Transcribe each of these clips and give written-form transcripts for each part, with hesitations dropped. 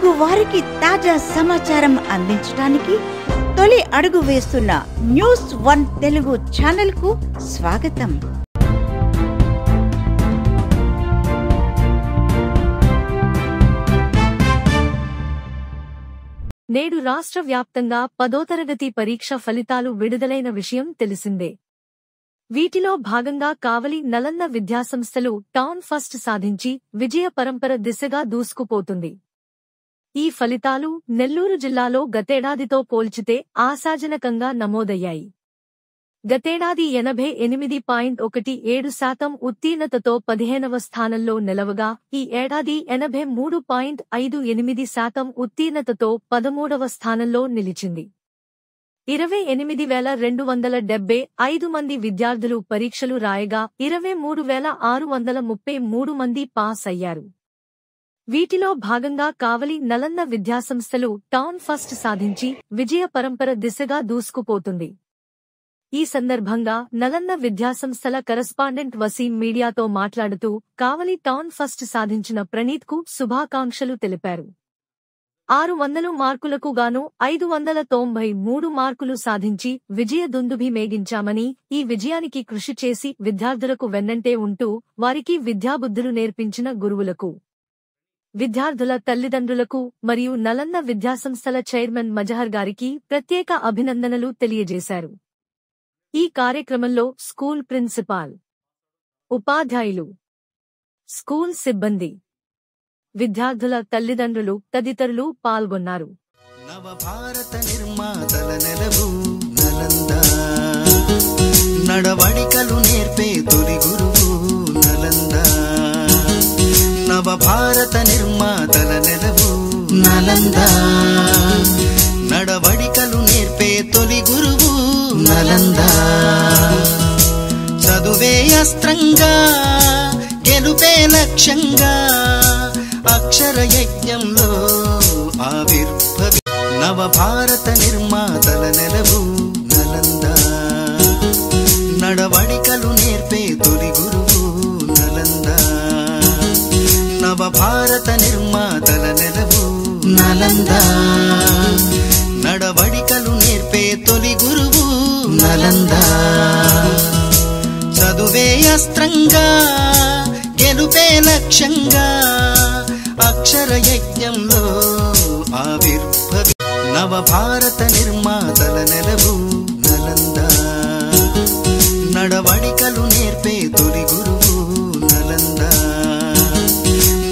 తెలుగు వారికి తాజా సమాచారం అందించడానికి తొలి అడుగు వేస్తున్న న్యూస్1 తెలుగు ఛానల్ కు స్వాగతం. నేడు రాష్ట్ర వ్యాప్తంగా 10వ తరగతి పరీక్ష ఫలితాలు విడుదలైన విషయం తెలిసిందే. వీటిలో భాగంగా కావలి నలంద విద్యాసంస్థలు టౌన్ ఫస్ట్ సాధించి విజయ పరంపర దిశగా దూసుకుపోతుంది. ఈ ఫలితాలు నెల్లూరు జిల్లాలో గతేడాదితో పోల్చితే ఆశాజనకంగా నమోదయ్యాయి. గతేడాది 88.17% ఉత్తీర్ణతతో 15వ స్థానంలో నిలవగా ఈ ఏడాది 83.58% ఉత్తీర్ణతతో 13వ స్థానంలో నిలిచింది. 28,275 మంది విద్యార్థులు పరీక్షలు రాయగా 23,633 మంది పాస్ అయ్యారు. వీటిలో భాగంగా కావలి నలంద విద్యాసంస్థలు టౌన్ ఫస్ట్ సాధించి విజయ పరంపర దిశగా దూసుకుపోతుంది. ఈ సందర్భంగా నలంద విద్యాసంస్థల కరస్పాండెంట్ వసీం మీడియాతో మాట్లాడుతూ కావలి టౌన్ ఫస్ట్ సాధించిన ప్రణీత్కు శుభాకాంక్షలు తెలిపారు. 600 మార్కులకు గాను 593 మార్కులు సాధించి విజయ దుందుభి మేగించామని, ఈ విజయానికి కృషి చేసి విద్యార్థులకు వెన్నంటే ఉంటూ వారికి విద్యాబుద్ధులు నేర్పించిన గురువులకు, విద్యార్థుల తల్లిదండ్రులకు మరియు నలంద విద్యాసంస్థల చైర్మన్ మజహర్ గారికి ప్రత్యేక అభినందనలు తెలియజేశారు. ఈ కార్యక్రమంలో స్కూల్ ప్రిన్సిపాల్, ఉపాధ్యాయులు, స్కూల్ సిబ్బంది, విద్యార్థుల తల్లిదండ్రులు తదితరులు పాల్గొన్నారు. నవభారత నిర్మాతల నెలవు నలంద, నడవడికలు నేర్పే తొలి గురువు నలంద. నవభారత నిర్మాతల నెలవు నలంద, నడవడికలు నేర్పే తొలి గురువు నలంద. చదువే అస్త్రంగా గెలుపే లక్ష్యంగా అక్షర యజ్ఞంలో ఆవిర్భవి. నవభారత నిర్మాతల నెలవు నలంద, నడవడికలు నేర్పే తొలి గురువు నలంద. నవభారత నిర్మాతల నెలవు నలంద, నడవడికలు నేర్పే తొలి గురువు నలంద. చదువే అస్త్రంగా గెలుపే లక్ష్యంగా అక్షర యజ్ఞంలో ఆవిర్భవి. నవభారత నిర్మాతల నెలవు నలంద, నడవడికలు నేర్పే తొలి గురువు నలంద.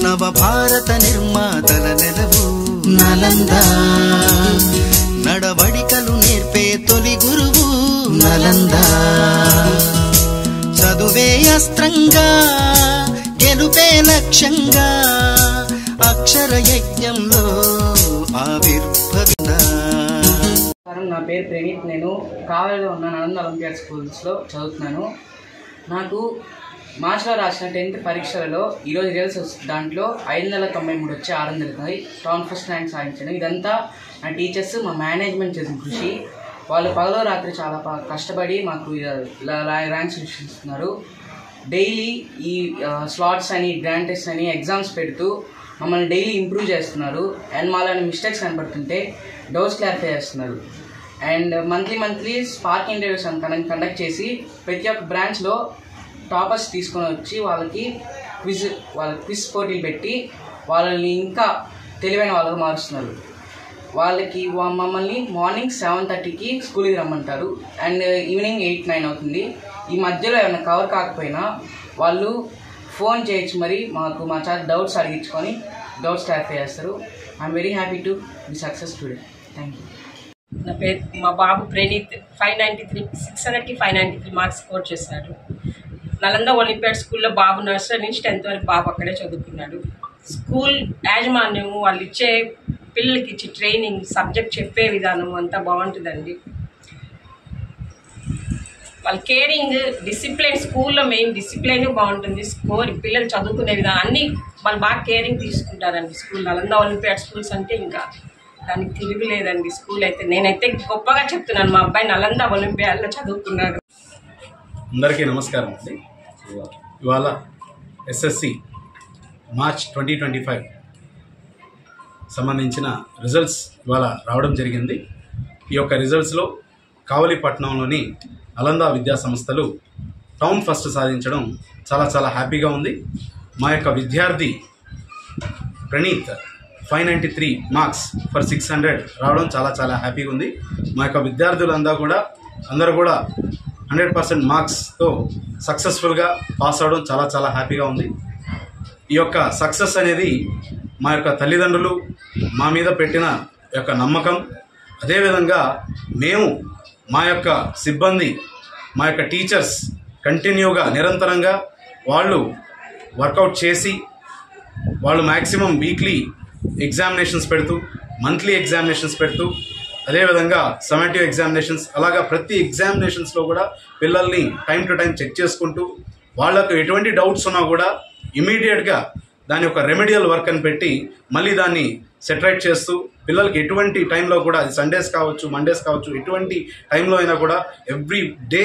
నవభారత నిర్మాతల నెలవు నలంద, నడవడికలు నేర్పే తొలి గురువు నలంద. చదువే అస్త్రంగా గెలుపే లక్ష్యంగా అక్షర యజ్ఞంలో ఆవిర్భవి. నా పేరు ప్రణీత్. నేను కావలిలో ఉన్న నలంద ఒలింపియాడ్ స్కూల్స్లో చదువుతున్నాను. నాకు మార్చిలో రాసిన 10th పరీక్షలలో ఈరోజు రిజల్ట్స్ దాంట్లో 593 వచ్చి 609 టౌన్ ఫస్ట్ ర్యాంక్ సాధించాను. ఇదంతా నా టీచర్స్, మా మేనేజ్మెంట్ చేసిన కృషి. వాళ్ళు పగలో రాత్రి చాలా కష్టపడి మాకు ఇలా ర్యాంక్స్ ఇస్తున్నారు. డైలీ ఈ స్లాట్స్ అని, గ్రాండ్ టెస్ట్ అని ఎగ్జామ్స్ పెడుతూ మమ్మల్ని డైలీ ఇంప్రూవ్ చేస్తున్నారు. అండ్ మాలోని మిస్టేక్స్ కనపడుతుంటే డౌట్స్ క్లారిఫై చేస్తున్నారు. And monthly spark interviews conduct చేసి ప్రతి ఒక్క బ్రాంచ్లో టాపర్స్ తీసుకొని వచ్చి వాళ్ళకి క్విజ్ పోటీలు పెట్టి వాళ్ళని ఇంకా తెలివైన వాళ్ళగా మారుస్తున్నారు. వాళ్ళకి మమ్మల్ని మార్నింగ్ 7:30కి స్కూల్కి రమ్మంటారు అండ్ ఈవినింగ్ 8-9 అవుతుంది. ఈ మధ్యలో ఏమైనా కవర్ కాకపోయినా వాళ్ళు ఫోన్ చేయొచ్చు, మరి మా చాలా డౌట్స్ అడిగించుకొని డౌట్స్ క్లారిఫై చేస్తారు. I'm very happy to be success today. Thank you. నా పేరు మా బాబు ప్రణీత్. 600కి 593 మార్క్స్ స్కోర్ చేశాడు. నలంద ఒలింపియాడ్ స్కూల్లో బాబు నర్సరీ నుంచి 10th వరకు బాబు అక్కడే చదువుకున్నాడు. స్కూల్ యాజమాన్యం వాళ్ళు ఇచ్చే పిల్లలకి ఇచ్చే ట్రైనింగ్, సబ్జెక్ట్ చెప్పే విధానం అంతా బాగుంటుందండి. వాళ్ళ కేరింగ్, డిసిప్లిన్, స్కూల్లో మెయిన్ డిసిప్లిన్ బాగుంటుంది. స్కోర్, పిల్లలు చదువుకునే విధానం అన్నీ వాళ్ళు బాగా కేరింగ్ తీసుకుంటారండి. స్కూల్ నలంద ఒలింపియాడ్ స్కూల్స్ అంటే ఇంకా దానికి తిరుగులేదండి. స్కూల్ అయితే నేనైతే గొప్పగా చెప్తున్నాను, మా అబ్బాయి నలంద ఒలింపియాడ్లో చదువుకున్నాడు. అందరికీ నమస్కారం అండి. ఇవాళ ఎస్ఎస్సి మార్చ్ 2025 సంబంధించిన రిజల్ట్స్ ఇవాళ రావడం జరిగింది. ఈ యొక్క రిజల్ట్స్లో కావలి పట్టణంలోని నలంద విద్యా సంస్థలు టౌన్ ఫస్ట్ సాధించడం చాలా చాలా హ్యాపీగా ఉంది. మా యొక్క విద్యార్థి ప్రణీత్ 593 మార్క్స్ ఫర్ 600 రావడం చాలా చాలా హ్యాపీగా ఉంది. మా యొక్క విద్యార్థులందరూ కూడా 100% మార్క్స్తో సక్సెస్ఫుల్గా పాస్ అవడం చాలా చాలా హ్యాపీగా ఉంది. ఈ యొక్క సక్సెస్ అనేది మా యొక్క తల్లిదండ్రులు మా మీద పెట్టిన యొక్క నమ్మకం, అదేవిధంగా మేము మా యొక్క సిబ్బంది మా యొక్క టీచర్స్ కంటిన్యూగా నిరంతరంగా వాళ్ళు వర్కౌట్ చేసి వాళ్ళు మ్యాక్సిమం వీక్లీ ఎగ్జామినేషన్స్ పెడుతూ, మంత్లీ ఎగ్జామినేషన్స్ పెడుతూ, అదేవిధంగా సమ్మేటివ్ ఎగ్జామినేషన్స్, అలాగా ప్రతి ఎగ్జామినేషన్స్లో కూడా పిల్లల్ని టైం టు టైం చెక్ చేసుకుంటూ వాళ్ళకు ఎటువంటి డౌట్స్ ఉన్నా కూడా ఇమీడియట్గా దాని యొక్క రెమెడియల్ వర్క్ అని పెట్టి మళ్ళీ దాన్ని సెటరైట్ చేస్తూ పిల్లలకి ఎటువంటి టైంలో కూడా, అది సండేస్ కావచ్చు, మండేస్ కావచ్చు, ఎటువంటి టైంలో అయినా కూడా ఎవ్రీ డే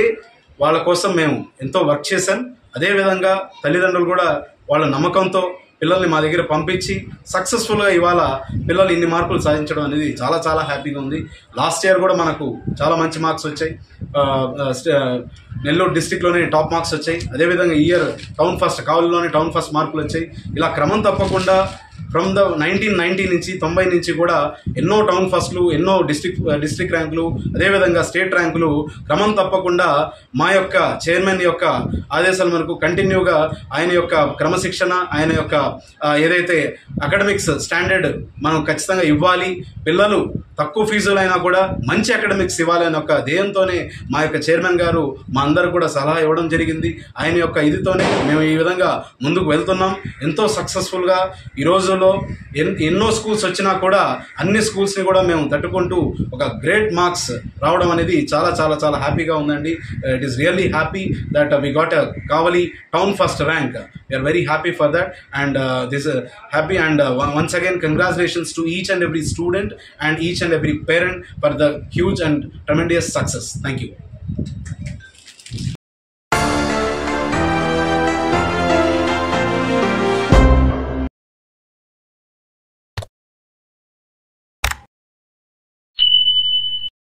వాళ్ళ కోసం మేము ఎంతో వర్క్ చేశాం. అదేవిధంగా తల్లిదండ్రులు కూడా వాళ్ళ నమ్మకంతో పిల్లల్ని మా దగ్గర పంపించి సక్సెస్ఫుల్గా ఇవాళ పిల్లలు ఇన్ని మార్కులు సాధించడం అనేది చాలా చాలా హ్యాపీగా ఉంది. లాస్ట్ ఇయర్ కూడా మనకు చాలా మంచి మార్క్స్ వచ్చాయి. నెల్లూరు డిస్టిక్లోనే టాప్ మార్క్స్ వచ్చాయి. అదేవిధంగా ఈ ఇయర్ టౌన్ ఫస్ట్, కావలిలోనే టౌన్ ఫస్ట్ మార్కులు వచ్చాయి. ఇలా క్రమం తప్పకుండా ఫ్రమ్ ద 1990 నుంచి 90 నుంచి కూడా ఎన్నో టౌన్ ఫస్ట్లు, ఎన్నో డిస్ట్రిక్ట్ ర్యాంకులు, అదేవిధంగా స్టేట్ ర్యాంకులు క్రమం తప్పకుండా మా యొక్క చైర్మన్ యొక్క ఆదేశాల మేరకు కంటిన్యూగా ఆయన యొక్క క్రమశిక్షణ, ఆయన యొక్క ఏదైతే అకాడమిక్స్ స్టాండర్డ్ మనం ఖచ్చితంగా ఇవ్వాలి, పిల్లలు తక్కువ ఫీజులైనా కూడా మంచి అకాడమిక్స్ ఇవ్వాలి అనే ఒక ధ్యేయంతోనే మా యొక్క చైర్మన్ గారు మా అందరూ కూడా సలహా ఇవ్వడం జరిగింది. ఆయన యొక్క ఇదితోనే మేము ఈ విధంగా ముందుకు వెళ్తున్నాం. ఎంతో సక్సెస్ఫుల్గా ఈ రోజుల్లో ఎన్నో స్కూల్స్ వచ్చినా కూడా అన్ని స్కూల్స్ని కూడా మేము తట్టుకుంటూ ఒక గ్రేట్ మార్క్స్ రావడం అనేది చాలా చాలా చాలా హ్యాపీగా ఉందండి. It is really happy that we got a Kavali town first rank. We are very happy for that, and this happy, and once again congratulations to each and every student and each and every parent for the huge and tremendous success. Thank you.